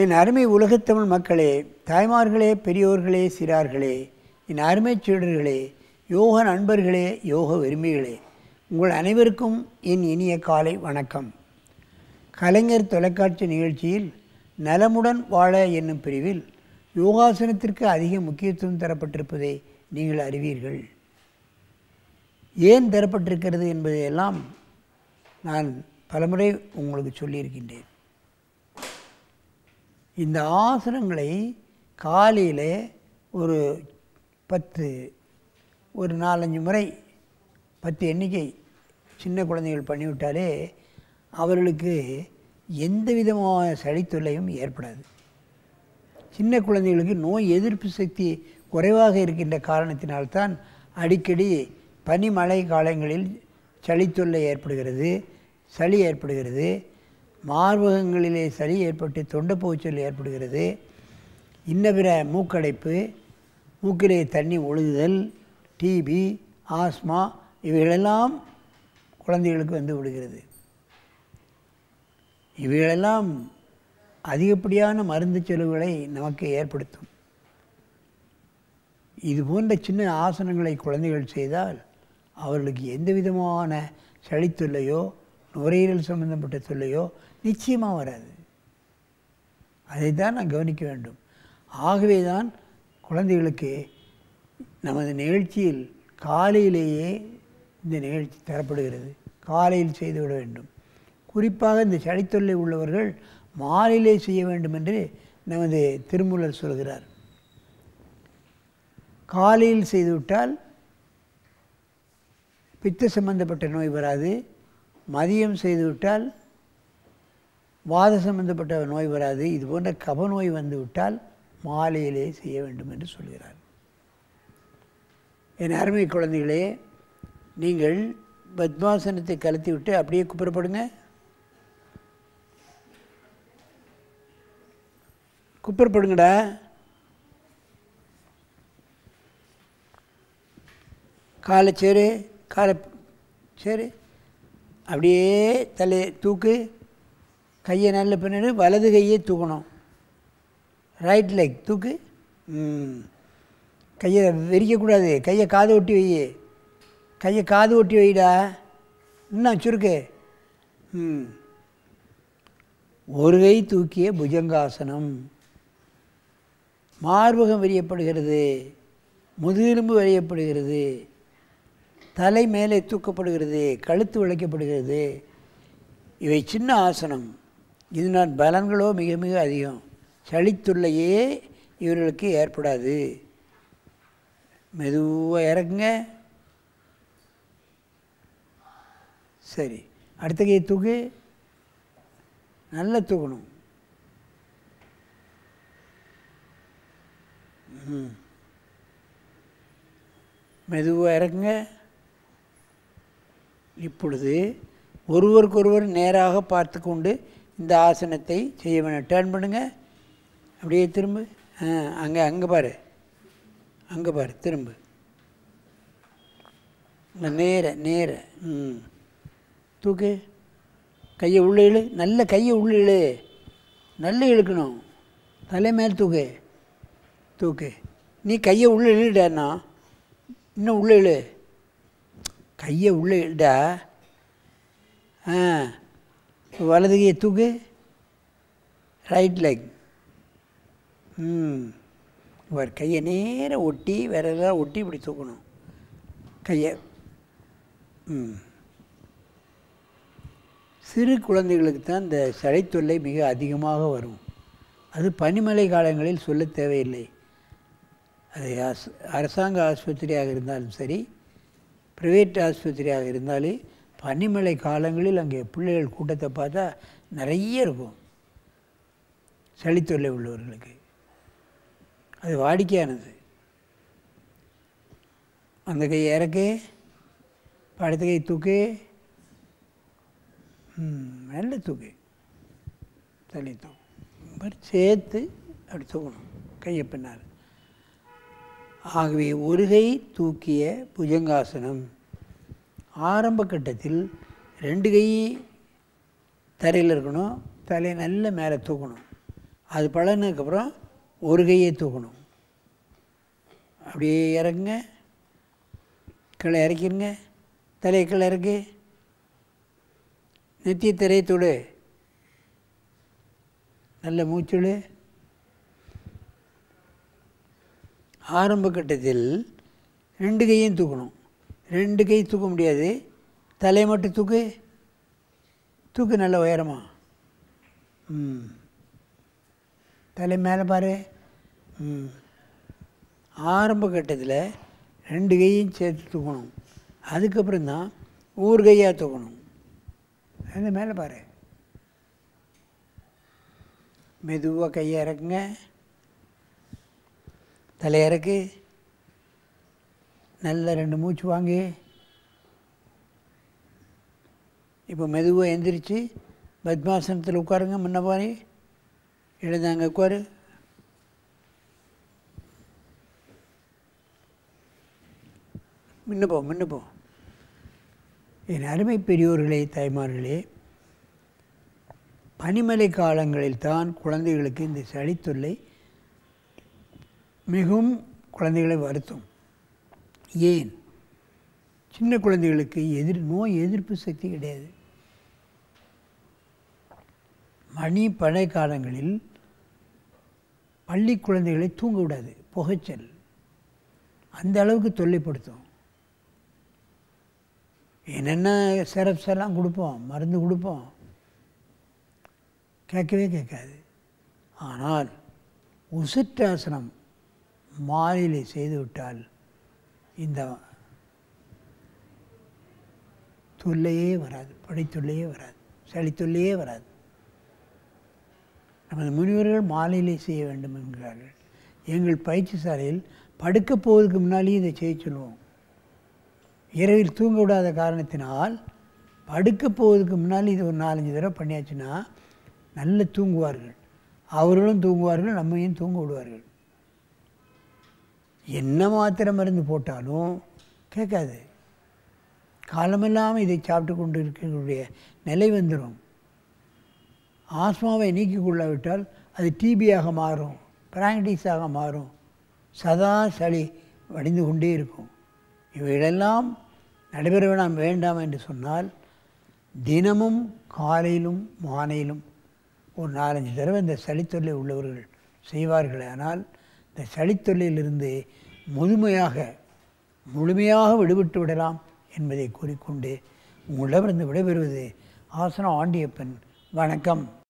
என் அருமை உலகத்தமிழ் மக்களே, தாய்மார்களே, பெரியோர்களே, சிறார்களே, என் அருமை சீடர்களே, யோக நண்பர்களே, யோக விரும்பிகளே, உங்கள் அனைவருக்கும் என் இனிய காலை வணக்கம். கலைஞர் தொலைக்காட்சி நிகழ்ச்சியில் நலமுடன் வாழ என்னும் பிரிவில் யோகாசனத்திற்கு அதிக முக்கியத்துவம் தரப்பட்டிருப்பதை நீங்கள் அறிவீர்கள். ஏன் தரப்பட்டிருக்கிறது என்பதையெல்லாம் நான் பலமுறை உங்களுக்கு சொல்லியிருக்கின்றேன். இந்த ஆசனங்களை காலையில் ஒரு 4-5 முறை 10 எண்ணிக்கை சின்ன குழந்தைகள் பண்ணிவிட்டாலே அவர்களுக்கு எந்த விதமான சளித்தொல்லையும் ஏற்படாது. சின்ன குழந்தைகளுக்கு நோய் எதிர்ப்பு சக்தி குறைவாக இருக்கின்ற காரணத்தினால்தான் அடிக்கடி பனிமழை காலங்களில் சளித்தொல்லை ஏற்படுகிறது, சளி ஏற்படுகிறது, மார்பகங்களிலே சளி ஏற்பட்டு தொண்டைப்பூச்சல் ஏற்படுகிறது, இன்ன பிற மூக்கடைப்பு, மூக்கிலே தண்ணி ஒழுகுதல், டிபி, ஆஸ்மா இவைகளெல்லாம் குழந்தைகளுக்கு வந்து விடுகிறது. இவைகளெல்லாம் அதிகப்படியான மருந்து செலவுகளை நமக்கு ஏற்படுத்தும். இது போன்ற சின்ன ஆசனங்களை குழந்தைகள் செய்தால் அவர்களுக்கு எந்த விதமான சளித்தொல்லையோ நுரையீரல் சம்பந்தப்பட்ட தொல்லையோ நிச்சயமாக வராது. அதை தான் நான் கவனிக்க வேண்டும். ஆகவே தான் குழந்தைகளுக்கு நமது நிகழ்ச்சியில் காலையிலேயே இந்த நிகழ்ச்சி தரப்படுகிறது. காலையில் செய்துவிட வேண்டும். குறிப்பாக இந்த சளித்தொல்லை உள்ளவர்கள் மாலையிலே செய்ய வேண்டும் என்று நமது திருமூலர் சொல்கிறார். காலையில் செய்துவிட்டால் பித்த சம்பந்தப்பட்ட நோய் வராது, மதியம் செய்துவிட்டால் வாத சம்பந்தப்பட்ட நோய் வராது, இது போன்ற கப நோய் வந்துவிட்டால் மாலையிலே செய்ய வேண்டும் என்று சொல்கிறார். என் அருமை குழந்தைகளே, நீங்கள் பத்மாசனத்தை கலத்தி விட்டு அப்படியே குப்புறப்படுங்க. குப்புறப்படுங்கடா. காலை சேரு, காலை சேரு, அப்படியே தலை தூக்கு, கையை நல்ல பின்னாடி, வலது கையை தூக்கணும். ரைட் லெக் தூக்கு. கையை விரிக்கக்கூடாது. கையை காது ஒட்டி வை, கையை காது ஒட்டி வைடா. இன்னும் சுருக்கு. ஒரு கை தூக்கிய புஜங்காசனம். மார்பகம் விரியப்படுகிறது, முதுகெலும்பு விரியப்படுகிறது, தலை மேலே தூக்கப்படுகிறது, கழுத்து விளைக்கப்படுகிறது. இவை சின்ன ஆசனம். இதனால் பலன்களோ மிக மிக அதிகம். சளித்தொல்லையே இவர்களுக்கு ஏற்படாது. மெதுவாக இறக்குங்க. சரி, அடுத்த கையை தூக்கு. நல்லா தூக்கணும். மெதுவாக இறக்குங்க. இப்பொழுது ஒருவருக்கொருவர் நேராக பார்த்து கொண்டு இந்த ஆசனத்தை செய்ய வேணும். டேர்ன் பண்ணுங்கள். அப்படியே திரும்ப. அங்கே பாரு, அங்கே பாரு, திரும்ப. நேர தூக்கு. கையை உள்ளே இழு. நல்ல கையை உள்ளே இழு. நல்லா இழுக்கணும். தலை மேல் தூக்கு. தூக்கு. நீ கையை உள்ளே இழுடாண்ணா. இன்னும் உள்ளே இழு. கையை உள்ளே இழுடா. வலது கையை தூக்கு. Right leg. ஒரு கையை நேராக ஒட்டி விரலாக ஒட்டி இப்படி தூக்கணும் கையை. சிறு குழந்தைகளுக்கு தான் இந்த சளித்தொல்லை மிக அதிகமாக வரும். அது பனிமழை காலங்களில் சொல்ல தேவையில்லை. அது அரசாங்க ஆஸ்பத்திரியாக இருந்தாலும் சரி, ப்ரைவேட் ஆஸ்பத்திரியாக இருந்தாலும் பனிமழை காலங்களில் அங்கே பிள்ளைகள் கூட்டத்தை பார்த்தா நிறைய இருக்கும் சளித்தொல்லை உள்ளவர்களுக்கு. அது வாடிக்கையானது. அந்த கை இறக்கு, அடுத்த கை தூக்கு. நல்ல தூக்கு. தள்ளி தூக்கு. சேர்த்து அப்படி தூக்கணும் கையை பின்னால். ஆகவே ஒரு கை தூக்கிய புஜங்காசனம். ஆரம்ப கட்டத்தில் 2 கை தரையில் இருக்கணும். தலையை நல்ல மேலே தூக்கணும். அது பழகினதுக்கப்புறம் ஒரு கையை தூக்கணும். அப்படியே இறக்குங்க, கீழே இறக்கிடுங்க, தலையை கீழே இறக்கி நெத்திய திரையை தொடு, நல்ல மூச்சுடு. ஆரம்ப கட்டத்தில் 2 கையும் தூக்கணும். 2 கை தூக்க முடியாது, தலையை மட்டும் தூக்கு, தூக்கு நல்ல உயரமா. தலை மேலே பாரு. ஆரம்ப கட்டத்தில் 2 கையும் சேர்த்து தூக்கணும். அதுக்கப்புறம் தான் ஒரு கையாக தூக்கணும். அந்த மேலே பாரு. மெதுவாக கையை இறக்குங்க, தலை இறக்கு, நல்ல 2 மூச்சு வாங்கி. இப்போ மெதுவாக எந்திரிச்சு பத்மாசனத்தில் உட்காருங்க. முன்ன பாரு, எழுந்தாங்க உட்காரு. முன்னப்போ. என் அருமை பெரியோர்களே, தாய்மார்களே, பனிமலை காலங்களில் தான் குழந்தைகளுக்கு இந்த சளித்தொல்லை மிகவும் குழந்தைகளை வருத்தும். ஏன்? சின்ன குழந்தைகளுக்கு நோய் எதிர்ப்பு சக்தி கிடையாது. படை காலங்களில் பள்ளி குழந்தைகளை தூங்க விடாது புகைச்சல், அந்த அளவுக்கு தொல்லைப்படுத்தும். என்னென்ன சிரப்ஸ் எல்லாம் கொடுப்போம், மருந்து கொடுப்போம், கேட்கவே கேட்காது. ஆனால் உசிட்டாசனம் மாலையிலே செய்துவிட்டால் இந்த தொல்லையே வராது, படைத்தொல்லையே வராது, சளித்தொல்லையே வராது. நமது முனிவர்கள் மாலையிலே செய்ய வேண்டும் என்கிறார்கள். எங்கள் பயிற்சி சாலையில் படுக்க போவதற்கு முன்னாலேயே இதை செய்ய சொல்லுவோம். இரவில் தூங்க விடாத காரணத்தினால் படுக்க போவதற்கு முன்னால் இது ஒரு 4-5 தடவை பண்ணியாச்சுன்னா நல்ல தூங்குவார்கள். அவர்களும் தூங்குவார்கள், நம்மையும் தூங்க விடுவார்கள். என்ன மாத்திரை மருந்து போட்டாலும் கேட்காது. காலமெல்லாம் இதை சாப்பிட்டு கொண்டு இருக்கக்கூடிய நிலை வந்துடும். ஆஸ்மாவை நீக்கி கொள்ளாவிட்டால் அது டிபியாக மாறும், பிராங்டிஸாக மாறும், சதா சளி வடிந்து கொண்டே இருக்கும். இவைகளெல்லாம் நடைபெற வேண்டாம் என்று சொன்னால் தினமும் காலையிலும் மாலையிலும் ஒரு 4-5 தடவை இந்த சளித்தொல்லை உள்ளவர்கள் செய்வார்கள். ஆனால் இந்த சளித்தொல்லையிலிருந்து முழுமையாக விடுபட்டு விடலாம் என்பதை கூறிக்கொண்டு உங்களிடமிருந்து விடைபெறுவது ஆசனம் ஆண்டியப்பன். வணக்கம்.